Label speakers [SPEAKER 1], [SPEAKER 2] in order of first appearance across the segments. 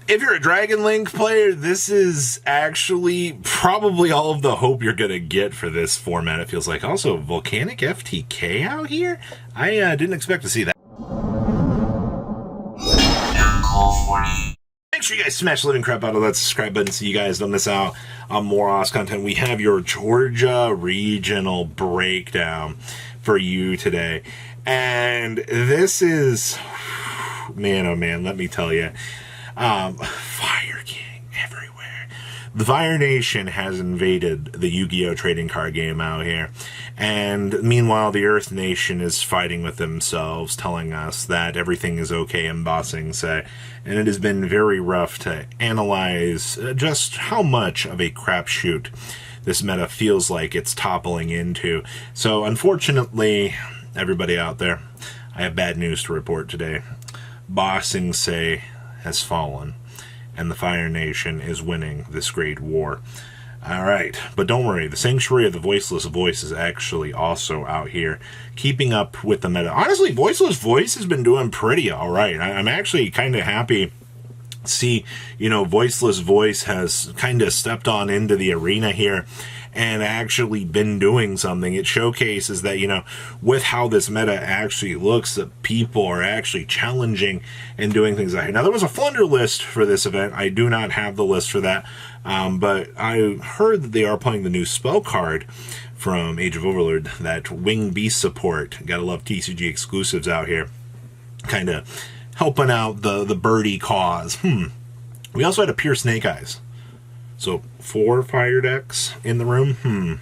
[SPEAKER 1] If you're a Dragon Link player, this is actually probably all of the hope you're going to get for this format, it feels like. Also, Volcanic FTK out here? I didn't expect to see that. Make sure you guys smash the living crap out of that subscribe button so you guys don't miss out on more awesome content. We have your Georgia regional breakdown for you today. And this is, man, oh man, let me tell you. Fire King everywhere. The Fire Nation has invaded the Yu-Gi-Oh! Trading card game out here. And meanwhile, the Earth Nation is fighting with themselves, telling us that everything is okay in Bossing Say. And it has been very rough to analyze just how much of a crapshoot this meta feels like it's toppling into. So, unfortunately, everybody out there, I have bad news to report today. Bossing Say has fallen, and the Fire Nation is winning this great war. Alright, but don't worry, the Sanctuary of the Voiceless Voice is actually also out here, keeping up with the meta. Honestly, Voiceless Voice has been doing pretty alright. I'm actually kind of happy to see, you know, Voiceless Voice has kind of stepped on into the arena here and actually been doing something. It showcases that, you know, with how this meta actually looks, that people are actually challenging and doing things out here. Now, there was a Flunder list for this event. I do not have the list for that, but I heard that they are playing the new spell card from Age of Overlord, that Wing Beast support. Gotta love TCG exclusives out here. Kind of helping out the birdie cause. We also had a Pure Snake Eyes. So, 4 fire decks in the room.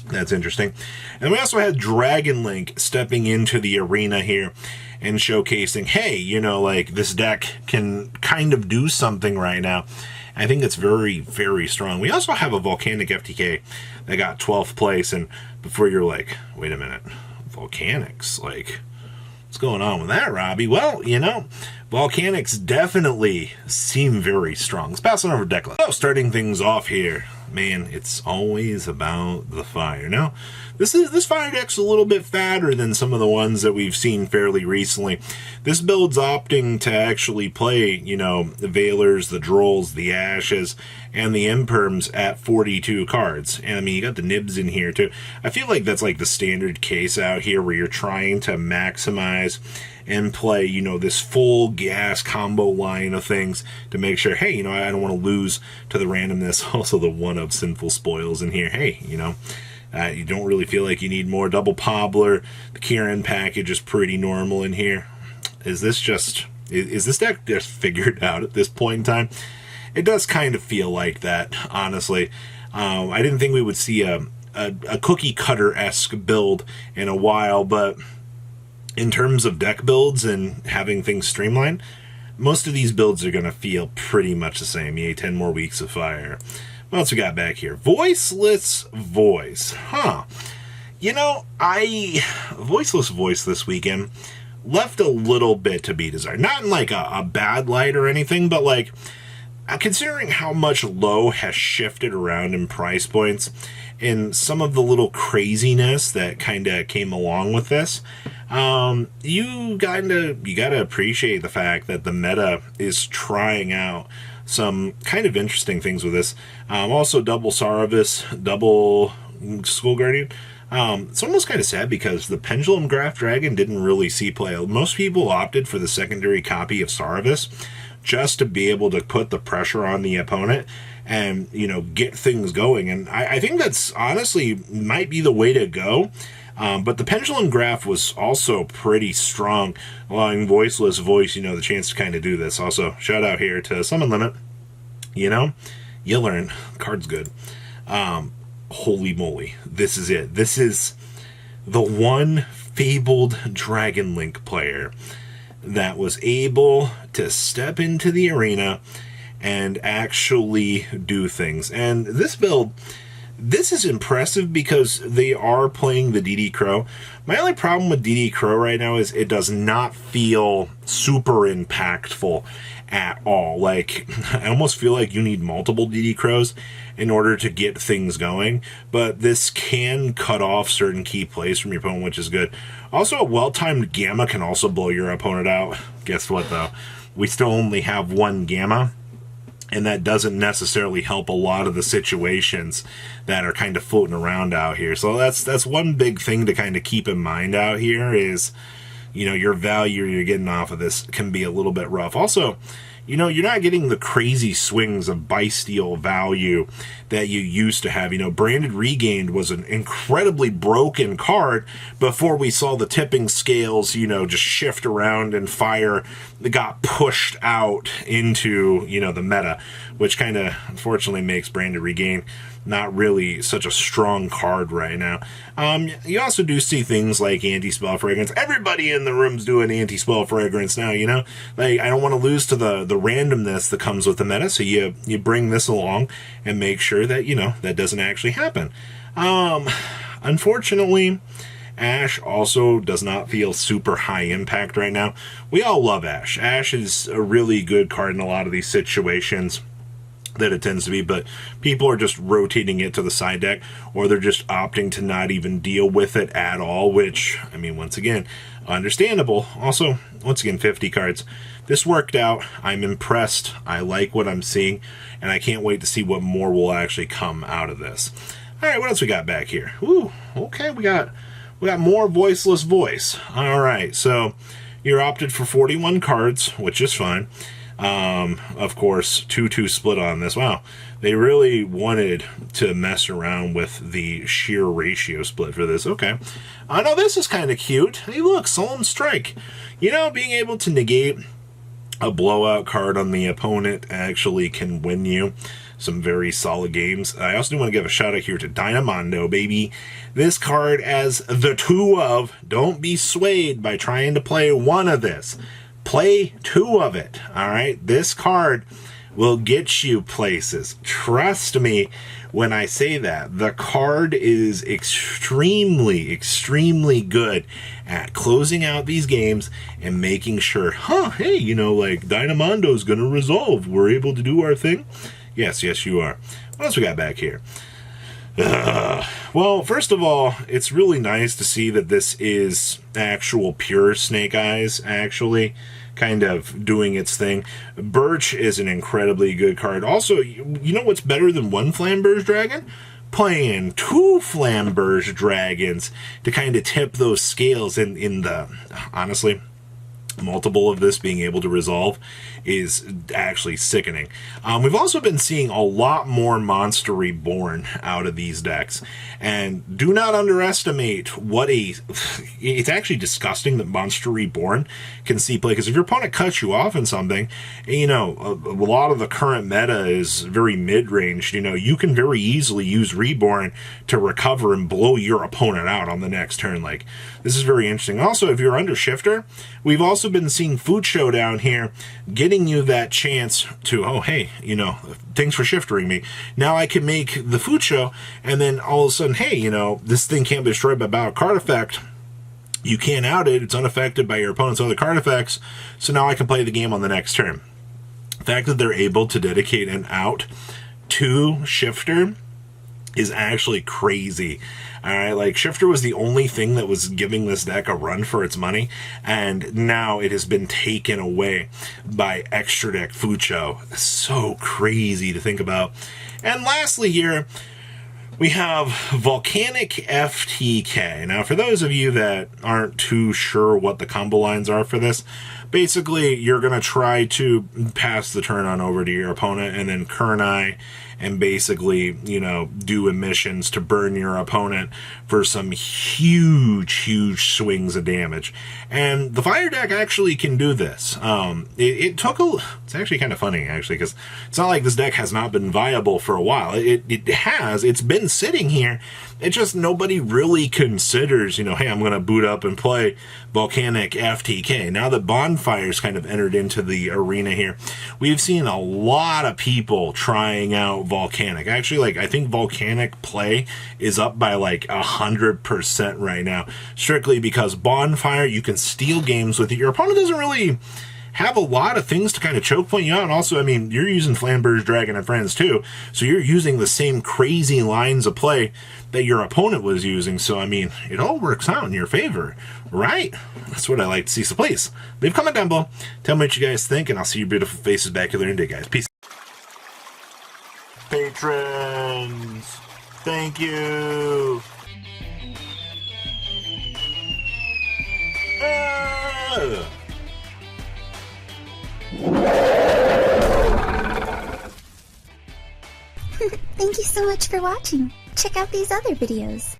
[SPEAKER 1] That's interesting. And we also had Dragon Link stepping into the arena here and showcasing, hey, you know, like, this deck can kind of do something right now. I think it's very, very strong. We also have a Volcanic FTK that got 12th place, and before you're like, wait a minute, Volcanics, like, what's going on with that, Robbie? Well, you know, Volcanics definitely seem very strong. Let's pass on over deck list. So, starting things off here, man, it's always about the fire. Now, this fire deck's a little bit fatter than some of the ones that we've seen fairly recently. This build's opting to actually play, you know, the Veilers, the Drolls, the Ashes, and the Imperms at 42 cards. And I mean, you got the Nibs in here too. I feel like that's like the standard case out here where you're trying to maximize and play, you know, this full gas combo line of things to make sure, hey, you know, I don't want to lose to the randomness. Also, the one of Sinful Spoils in here. Hey, you know, you don't really feel like you need more. Double Pobbler. The Kieran package is pretty normal in here. Is this deck just figured out at this point in time? It does kind of feel like that, honestly. I didn't think we would see a cookie cutter-esque build in a while, but in terms of deck builds and having things streamlined, most of these builds are going to feel pretty much the same. Yay, 10 more weeks of fire. What else we got back here? Voiceless Voice. You know, Voiceless Voice this weekend left a little bit to be desired. Not in like a bad light or anything, but like, considering how much low has shifted around in price points and some of the little craziness that kind of came along with this, you gotta appreciate the fact that the meta is trying out some kind of interesting things with this. Also, double Saravis, double School Guardian. It's almost kind of sad because the Pendulum Graph Dragon didn't really see play. Most people opted for the secondary copy of Saravis just to be able to put the pressure on the opponent and, you know, get things going. And I think that's honestly might be the way to go. But the Pendulum Graph was also pretty strong, allowing Voiceless Voice, you know, the chance to kind of do this. Also, shout out here to Summon Limit. You know, you learn. Card's good. Holy moly. This is it. This is the one fabled Dragon Link player that was able to step into the arena and actually do things. And this build, this is impressive because they are playing the DD Crow. My only problem with DD Crow right now is it does not feel super impactful at all. Like, I almost feel like you need multiple DD Crows in order to get things going, but this can cut off certain key plays from your opponent, which is good. Also, a well-timed Gamma can also blow your opponent out. Guess what, though? We still only have one Gamma, and that doesn't necessarily help a lot of the situations that are kind of floating around out here. So that's one big thing to kind of keep in mind out here is, you know, your value you're getting off of this can be a little bit rough. Also, you know, you're not getting the crazy swings of buy-steal value that you used to have. You know, Branded Regained was an incredibly broken card before we saw the tipping scales, you know, just shift around and fire got pushed out into, you know, the meta, which kind of unfortunately makes Branded Regained not really such a strong card right now. You also do see things like anti-spell fragrance. Everybody in the room's doing anti-spell fragrance now, you know? Like, I don't want to lose to the randomness that comes with the meta, so you bring this along and make sure that, you know, that doesn't actually happen. Unfortunately, Ash also does not feel super high impact right now. We all love Ash. Ash is a really good card in a lot of these situations that it tends to be, but people are just rotating it to the side deck, or they're just opting to not even deal with it at all, which, I mean, once again, understandable. Also, once again, 50 cards. This worked out. I'm impressed. I like what I'm seeing, and I can't wait to see what more will actually come out of this. All right, what else we got back here? Ooh, okay, we got more Voiceless Voice. All right, so you're opted for 41 cards, which is fine. Of course, 2-2 split on this. Wow, they really wanted to mess around with the sheer ratio split for this. Okay. I know this is kind of cute. Hey, look, Solemn Strike. You know, being able to negate a blowout card on the opponent actually can win you some very solid games. I also do want to give a shout out here to Dynamondo, baby. This card as the 2 of, don't be swayed by trying to play one of this. Play 2 of it, all right? This card will get you places. Trust me when I say that. The card is extremely, extremely good at closing out these games and making sure, hey, you know, like, Dynamondo's going to resolve. We're able to do our thing. Yes, you are. What else we got back here? Well, first of all, it's really nice to see that this is actual pure Snake Eyes, actually, kind of doing its thing. Birch is an incredibly good card. Also, you know what's better than 1 Flamberge Dragon? Playing 2 Flamberge Dragons to kind of tip those scales in the, honestly, multiple of this being able to resolve is actually sickening. We've also been seeing a lot more Monster Reborn out of these decks, and do not underestimate what it's actually disgusting that Monster Reborn can see play, because if your opponent cuts you off in something, you know, a lot of the current meta is very mid-ranged, you know, you can very easily use Reborn to recover and blow your opponent out on the next turn. Like, this is very interesting. Also, if you're under Shifter, we've also been seeing Food Showdown here, getting you that chance to, oh, hey, you know, thanks for shiftering me. Now I can make the Food Show, and then all of a sudden, hey, you know, this thing can't be destroyed by battle card effect. You can't out it. It's unaffected by your opponent's other card effects, so now I can play the game on the next turn. The fact that they're able to dedicate an out to Shifter is actually crazy. All right, like, Shifter was the only thing that was giving this deck a run for its money, and now it has been taken away by Extra Deck Fucho. So crazy to think about. And lastly here, we have Volcanic FTK. Now, for those of you that aren't too sure what the combo lines are for this, basically, you're going to try to pass the turn on over to your opponent and then Kernai and basically, you know, do emissions to burn your opponent for some huge swings of damage. And the Fire deck actually can do this. It's actually kind of funny, actually, because it's not like this deck has not been viable for a while. It's been sitting here. It's just nobody really considers, you know, hey, I'm going to boot up and play Volcanic FTK. Now that Bonfire's kind of entered into the arena here, we've seen a lot of people trying out Volcanic. Actually, like, I think Volcanic play is up by like 100% right now, strictly because Bonfire, you can steal games with it. Your opponent doesn't really have a lot of things to kind of choke point you out. And also, I mean, you're using Flamberge Dragon and Friends too, so you're using the same crazy lines of play that your opponent was using. So, I mean, it all works out in your favor, right? That's what I like to see. So please, leave a comment down below. Tell me what you guys think, and I'll see your beautiful faces back here later today, guys. Peace. patrons. Thank you.
[SPEAKER 2] Thank you so much for watching. Check out these other videos.